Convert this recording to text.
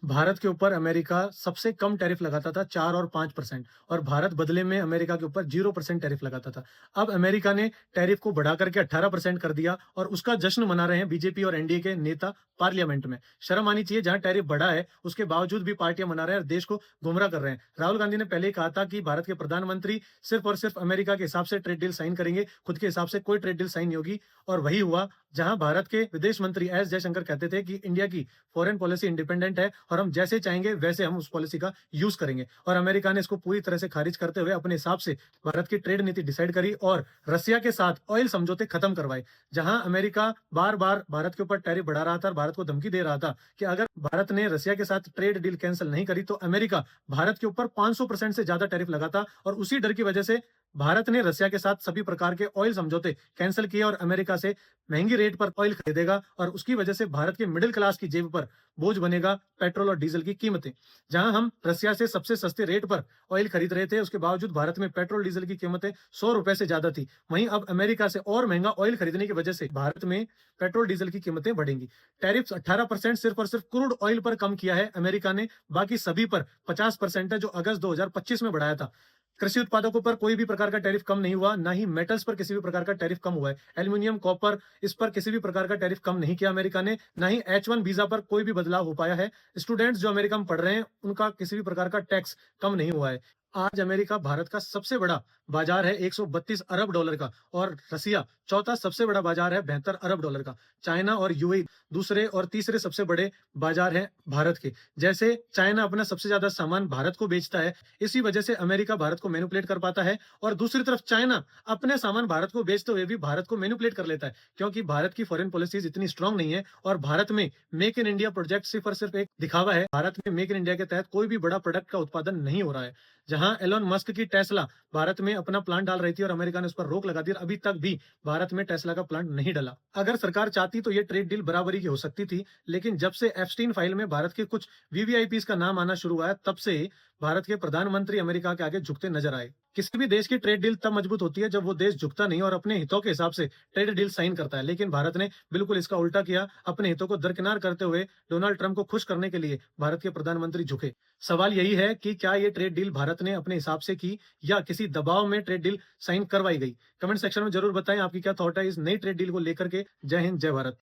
भारत के ऊपर अमेरिका सबसे कम टैरिफ लगाता था 4 और 5% और भारत बदले में अमेरिका के ऊपर 0% टैरिफ लगाता था। अब अमेरिका ने टैरिफ को बढ़ा करके 18% कर दिया और उसका जश्न मना रहे हैं बीजेपी और एनडीए के नेता पार्लियामेंट में। शर्म आनी चाहिए, जहां टैरिफ बढ़ा है उसके बावजूद भी पार्टियां मना रहे हैं और देश को गुमराह कर रहे हैं। राहुल गांधी ने पहले ही कहा था कि भारत के प्रधानमंत्री सिर्फ और सिर्फ अमेरिका के हिसाब से ट्रेड डील साइन करेंगे, खुद के हिसाब से कोई ट्रेड डील साइन नहीं होगी। और वही हुआ, जहां भारत के विदेश मंत्री एस जयशंकर कहते थे कि इंडिया की फॉरेन पॉलिसी इंडिपेंडेंट है और हम जैसे चाहेंगे वैसे हम उस पॉलिसी का यूज करेंगे। और अमेरिका ने इसको पूरी तरह से खारिज करते हुए अपने हिसाब से भारत की ट्रेड नीति डिसाइड करी और रसिया के साथ ऑयल समझौते खत्म करवाए। जहां अमेरिका बार बार भारत के ऊपर टैरिफ बढ़ा रहा था और भारत को धमकी दे रहा था कि अगर भारत ने रसिया के साथ ट्रेड डील कैंसिल नहीं करी तो अमेरिका भारत के ऊपर 500% से ज्यादा टैरिफ लगाता। और उसी डर की वजह से भारत ने रसिया के साथ सभी प्रकार के ऑयल समझौते कैंसिल किए और अमेरिका से महंगी रेट पर ऑयल खरीदेगा और उसकी वजह से भारत के मिडिल क्लास की जेब पर बोझ बनेगा पेट्रोल और डीजल की कीमतें। जहां हम रसिया से सबसे सस्ते रेट पर ऑयल खरीद रहे थे, उसके बावजूद भारत में पेट्रोल डीजल की कीमतें 100 रुपए से ज्यादा थी। वहीं अब अमेरिका से और महंगा ऑयल खरीदने की वजह से भारत में पेट्रोल डीजल की कीमतें बढ़ेंगी। टैरिफ 18% सिर्फ और सिर्फ क्रूड ऑयल पर कम किया है अमेरिका ने, बाकी सभी पर 50% है, जो अगस्त 2025 में बढ़ाया था। कृषि उत्पादकों पर कोई भी प्रकार का टैरिफ कम नहीं हुआ, ना ही मेटल्स पर किसी भी प्रकार का टैरिफ कम हुआ है। एल्यूमिनियम, कॉपर, इस पर किसी भी प्रकार का टैरिफ कम नहीं किया अमेरिका ने। ना ही H1 वीजा पर कोई भी बदलाव हो पाया है। स्टूडेंट्स जो अमेरिका में पढ़ रहे हैं उनका किसी भी प्रकार का टैक्स कम नहीं हुआ है। आज अमेरिका भारत का सबसे बड़ा बाजार है 132 अरब डॉलर का और रसिया चौथा सबसे बड़ा बाजार है 72 अरब डॉलर का। चाइना और यूएई दूसरे और तीसरे सबसे बड़े बाजार हैं भारत के। जैसे चाइना अपना सबसे ज्यादा सामान भारत को बेचता है, इसी वजह से अमेरिका भारत को मैनिपुलेट कर पाता है और दूसरी तरफ चाइना अपने सामान भारत को बेचते हुए भी भारत को मैनिपुलेट कर लेता है, क्योंकि भारत की फॉरेन पॉलिसीज इतनी स्ट्रांग नहीं है और भारत में मेक इन इंडिया प्रोजेक्ट सिर्फ और सिर्फ एक दिखावा है। भारत में मेक इन इंडिया के तहत कोई भी बड़ा प्रोडक्ट का उत्पादन नहीं हो रहा है। जहां एलोन मस्क की टेस्ला भारत में अपना प्लांट डाल रही थी और अमेरिका ने उस पर रोक लगा दी और अभी तक भी भारत में टेस्ला का प्लांट नहीं डला। अगर सरकार चाहती तो ये ट्रेड डील बराबरी की हो सकती थी, लेकिन जब से एप्स्टीन फाइल में भारत के कुछ वीवीआईपीज का नाम आना शुरू हुआ है, तब से भारत के प्रधानमंत्री अमेरिका के आगे झुकते नजर आए। किसी भी देश की ट्रेड डील तब मजबूत होती है जब वो देश झुकता नहीं और अपने हितों के हिसाब से ट्रेड डील साइन करता है। लेकिन भारत ने बिल्कुल इसका उल्टा किया। अपने हितों को दरकिनार करते हुए डोनाल्ड ट्रंप को खुश करने के लिए भारत के प्रधानमंत्री झुके। सवाल यही है कि क्या ये ट्रेड डील भारत ने अपने हिसाब से की या किसी दबाव में ट्रेड डील साइन करवाई गई। कमेंट सेक्शन में जरूर बताएं आपकी क्या थॉट है इस नई ट्रेड डील को लेकर के। जय हिंद, जय भारत।